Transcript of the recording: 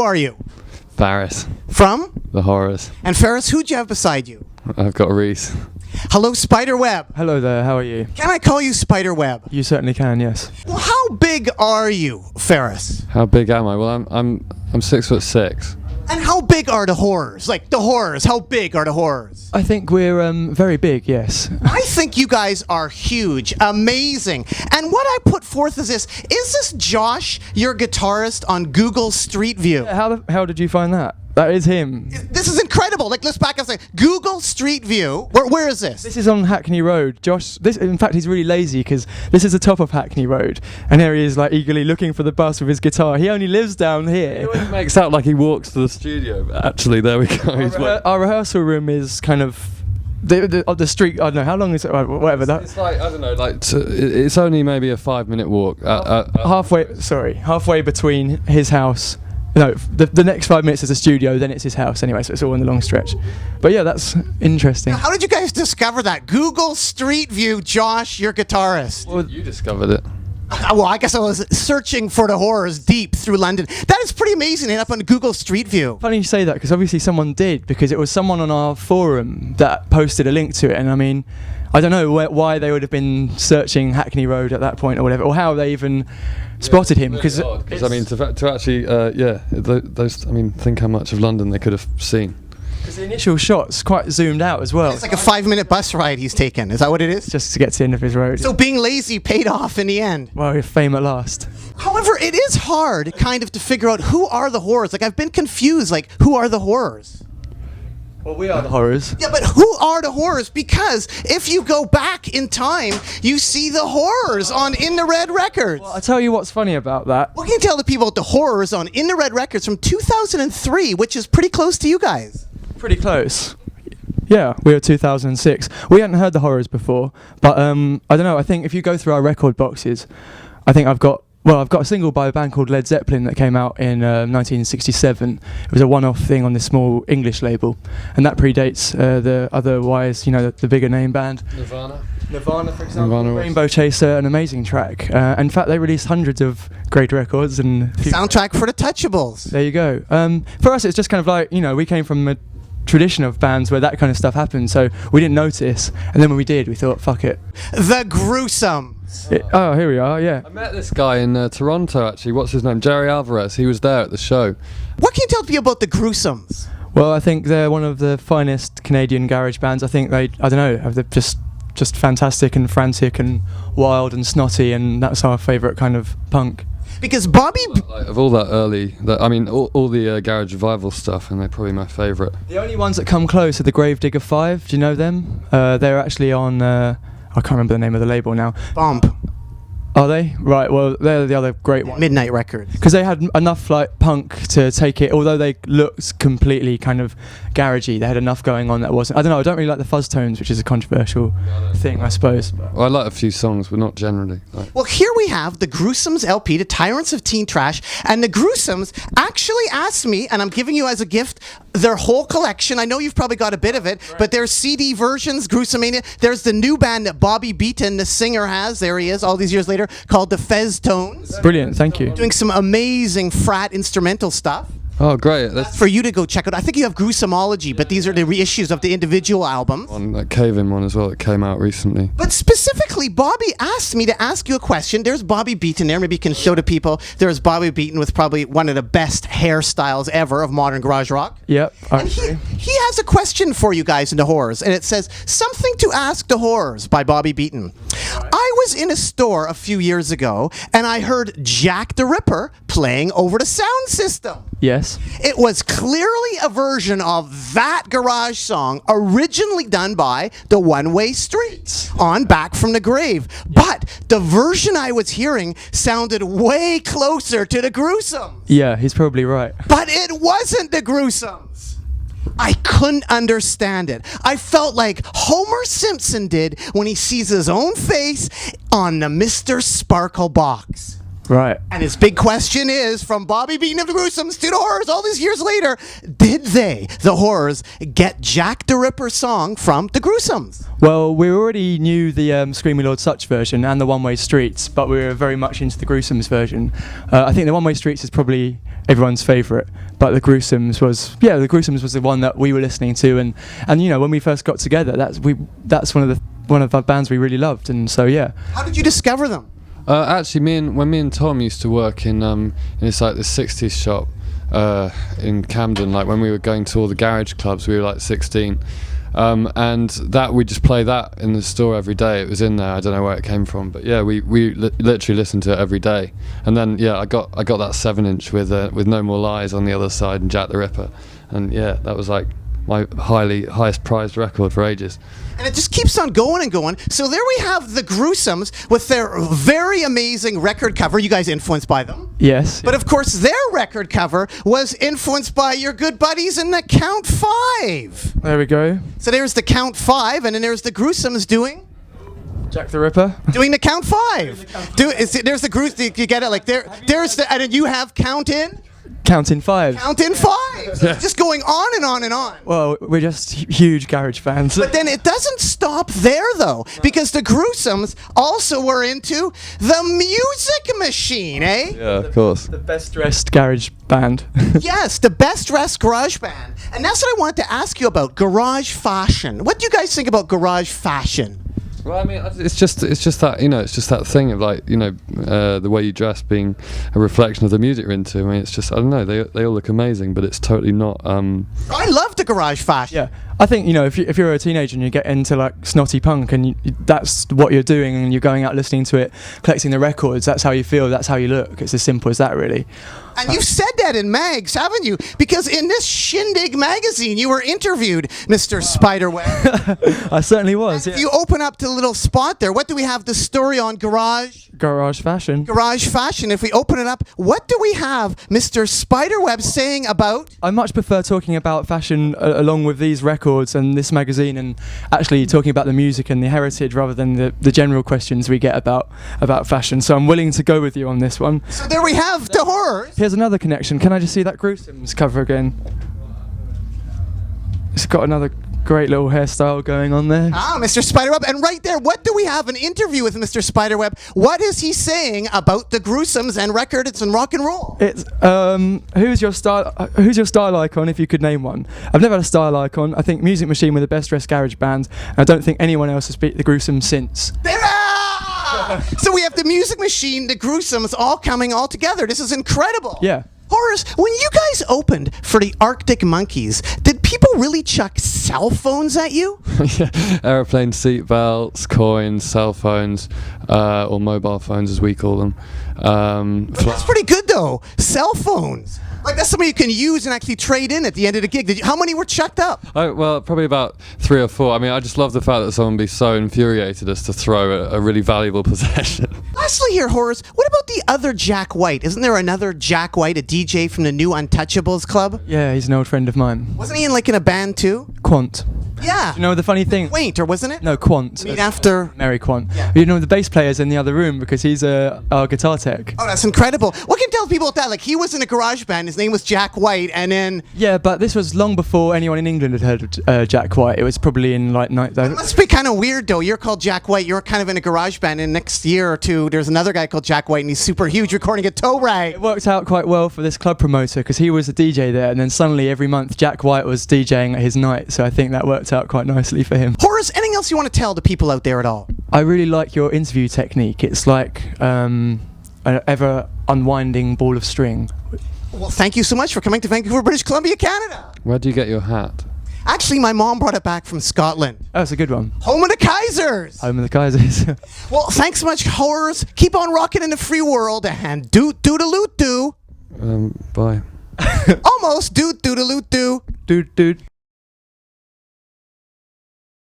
Who are you? Ferris. From? The Horrors. And Ferris, who'd you have beside you? I've got Reese. Hello, Spiderweb. Hello there, how are you? Can I call you Spiderweb? You certainly can, yes. Well, how big are you, Ferris? How big am I? Well, I'm 6'6". And how big are the horrors? Like, the horrors, how big are the horrors? I think we're very big, yes. I think you guys are huge, amazing. And what I put forth is this Josh, your guitarist, on Google Street View? How did you find that? That is him. This is incredible. Like, let's back up and say, Google Street View. Where is this? This is on Hackney Road. Josh, in fact, he's really lazy because this is the top of Hackney Road. And there he is, like, eagerly looking for the bus with his guitar. He only lives down here. It makes out like he walks to the studio, but actually, there we go. Our rehearsal room is kind of the street. I don't know, how long is it? Whatever. It's like, I don't know, it's only maybe a 5-minute walk. Halfway between his house. No, the next 5 minutes is a studio, then it's his house anyway, so it's all in the long stretch. But yeah, that's interesting. How did you guys discover that? Google Street View, Josh, your guitarist. Well, you discovered it. Well, I guess I was searching for the horrors deep through London. That is pretty amazing, up on Google Street View. Funny you say that, because obviously someone did, because it was someone on our forum that posted a link to it, and I mean, I don't know why they would have been searching Hackney Road at that point or whatever, or how they even spotted him. Because I mean, to actually, those. I mean, think how much of London they could have seen. Because the initial shot's quite zoomed out as well. It's like a 5-minute bus ride he's taken. Is that what it is? Just to get to the end of his road. So being lazy paid off in the end. Well, fame at last. However, it is hard kind of to figure out who are the horrors. Like, I've been confused, like, who are the horrors? Well, we are the horrors. Yeah, but who are the horrors? Because if you go back in time, you see the horrors on In the Red Records. Well, I'll tell you what's funny about that. What can you tell the people about the horrors on In the Red Records from 2003, which is pretty close to you guys? Pretty close. Yeah, we were 2006. We hadn't heard the horrors before, but I don't know, I think if you go through our record boxes, I think I've got a single by a band called Led Zeppelin that came out in 1967. It was a one-off thing on this small English label, and that predates the otherwise, the bigger name band. Nirvana, for example. Rainbow Chaser, an amazing track. In fact, they released hundreds of great records and soundtrack for the Touchables. There you go. For us, it's just kind of like, we came from a tradition of bands where that kind of stuff happened, so we didn't notice, and then when we did, we thought, fuck it. The Gruesome. Oh, here we are, yeah. I met this guy in Toronto, actually. What's his name? Jerry Alvarez. He was there at the show. What can you tell people about the Gruesomes? Well, I think they're one of the finest Canadian garage bands. I think they're just fantastic and frantic and wild and snotty, and that's our favourite kind of punk. Because Bobby... Of all that early... all the Garage Revival stuff, and they're probably my favourite. The only ones that come close are the Gravedigger 5. Do you know them? They're actually on... I can't remember the name of the label now. Bump. Are they? Right, well, they're the other great one. Midnight Records. Because they had enough punk to take it, although they looked completely kind of garagey, they had enough going on that wasn't... I don't know, I don't really like the fuzz tones, which is a controversial thing, I suppose. Well, I like a few songs, but not generally. Well, here we have the Gruesomes LP, The Tyrants of Teen Trash, and the Gruesomes actually asked me, and I'm giving you as a gift, their whole collection. I know you've probably got a bit of it, but there's CD versions, Gruesomania. There's the new band that Bobby Beaton, the singer, has. There he is, all these years later, called the Fez Tones. Brilliant, thank you. Doing some amazing frat instrumental stuff. Oh, great. That's for you to go check out. I think you have Gruesomology, but these are the reissues of the individual albums. On that Cave-In one as well that came out recently. But specifically, Bobby asked me to ask you a question. There's Bobby Beaton there. Maybe you can show to people. There's Bobby Beaton with probably one of the best hairstyles ever of modern garage rock. Yep. And he has a question for you guys in the Horrors, and it says, Something to Ask the Horrors by Bobby Beaton. I was in a store a few years ago, and I heard Jack the Ripper playing over the sound system. Yes. It was clearly a version of that garage song originally done by the One Way Streets on Back from the Grave. But the version I was hearing sounded way closer to the Gruesomes. Yeah, he's probably right. But it wasn't the Gruesomes. I couldn't understand it. I felt like Homer Simpson did when he sees his own face on the Mr. Sparkle box. Right. And his big question is, from Bobby Beaton of the Gruesomes to the Horrors all these years later, did they, the Horrors, get Jack the Ripper song from the Gruesomes? Well, we already knew the Screamy Lord Sutch version and the One Way Streets, but we were very much into the Gruesomes version. I think the One Way Streets is probably everyone's favourite. But the Gruesomes was the one that we were listening to, and when we first got together, that's one of our bands we really loved, and so yeah. How did you discover them? Actually, when me and Tom used to work in it's like the 60s shop in Camden, like when we were going to all the garage clubs, we were like 16. And that we just play that in the store every day. It was in there. I don't know where it came from, but yeah, we literally listened to it every day. And then I got that 7-inch with No More Lies on the other side and Jack the Ripper, and yeah, that was like my highest prized record for ages. And it just keeps on going and going. So there we have the Gruesomes with their very amazing record cover. You guys influenced by them? Yes. But of course, their record cover was influenced by your good buddies in the Count 5. There we go. So there's the Count 5, and then there's the Gruesomes doing Jack the Ripper. the Count 5. There's the Gruesomes. You get it? Like there's the, and then you have Count in 5. Count in 5. So it's just going on and on and on. Well, we're just huge garage fans. But then it doesn't stop there, though, because the Gruesomes also were into the Music Machine, eh? Yeah, of course. The best dressed garage band. Yes, the best dressed garage band. And that's what I wanted to ask you about, garage fashion. What do you guys think about garage fashion? Well, I mean, it's just that, it's just that thing of like, the way you dress being a reflection of the music you're into. I mean, it's just, I don't know, they all look amazing, but it's totally not. I love the garage fashion. Yeah, I think if you're a teenager and you get into like snotty punk and that's what you're doing and you're going out listening to it, collecting the records, that's how you feel, that's how you look. It's as simple as that, really. And you've said that in mags, haven't you? Because in this Shindig magazine, you were interviewed, Mr. Spiderweb. I certainly was. If Yeah. you open up the little spot there, what do we have? The story on garage fashion. Garage fashion. If we open it up, what do we have Mr. Spiderweb saying about? I much prefer talking about fashion along with these records and this magazine, and actually talking about the music and the heritage rather than the general questions we get about fashion. So I'm willing to go with you on this one. So there we have the horrors. Here's another connection. Can I just see that Gruesomes cover again? It's got another great little hairstyle going on there. Ah, Mr. Spiderweb. And right there, what do we have? An interview with Mr. Spiderweb. What is he saying about the Gruesomes and records and rock and roll? It's who's your style icon, if you could name one? I've never had a style icon. I think Music Machine were the best dressed garage band, and I don't think anyone else has beat the Gruesomes since. So we have the Music Machine, the Gruesomes, all coming all together. This is incredible. Yeah. Horace, when you guys opened for the Arctic Monkeys, did people really chuck cell phones at you? Yeah, aeroplane seat belts, coins, cell phones, or mobile phones as we call them. That's pretty good though. Cell phones. Like that's something you can use and actually trade in at the end of the gig. How many were chucked up? Oh, well, probably about 3 or 4. I mean, I just love the fact that someone be so infuriated as to throw a really valuable possession. Lastly here, Horace, what about the other Jack White? Isn't there another Jack White, a DJ from the New Untouchables Club? Yeah, he's an old friend of mine. Wasn't he in a band too? Quant. Yeah. You know the funny thing? Quaint, or wasn't it? No, Quant. I mean, after... Mary Quant. Yeah. You know the bass player's in the other room because he's our guitar tech. Oh, that's incredible. What can you tell people about that? Like, he was in a garage band, his name was Jack White, and then... Yeah, but this was long before anyone in England had heard of Jack White. It was probably in It must be kind of weird, though. You're called Jack White, you're kind of in a garage band, and next year or two, there's another guy called Jack White, and he's super huge recording a toe rag. It worked out quite well for this club promoter because he was a DJ there, and then suddenly every month Jack White was DJing at his night, so I think that worked out quite nicely for him. Horace, anything else you want to tell the people out there at all? I really like your interview technique. It's like an ever unwinding ball of string. Well, thank you so much for coming to Vancouver, British Columbia, Canada. Where do you get your hat? Actually, my mom brought it back from Scotland. Oh, that's a good one. Home of the Kaisers. Home of the Kaisers. Well, thanks so much, Horace. Keep on rocking in the free world, and doot-doodaloot-doo. Bye. Almost doot-doodaloot-doo. Dude.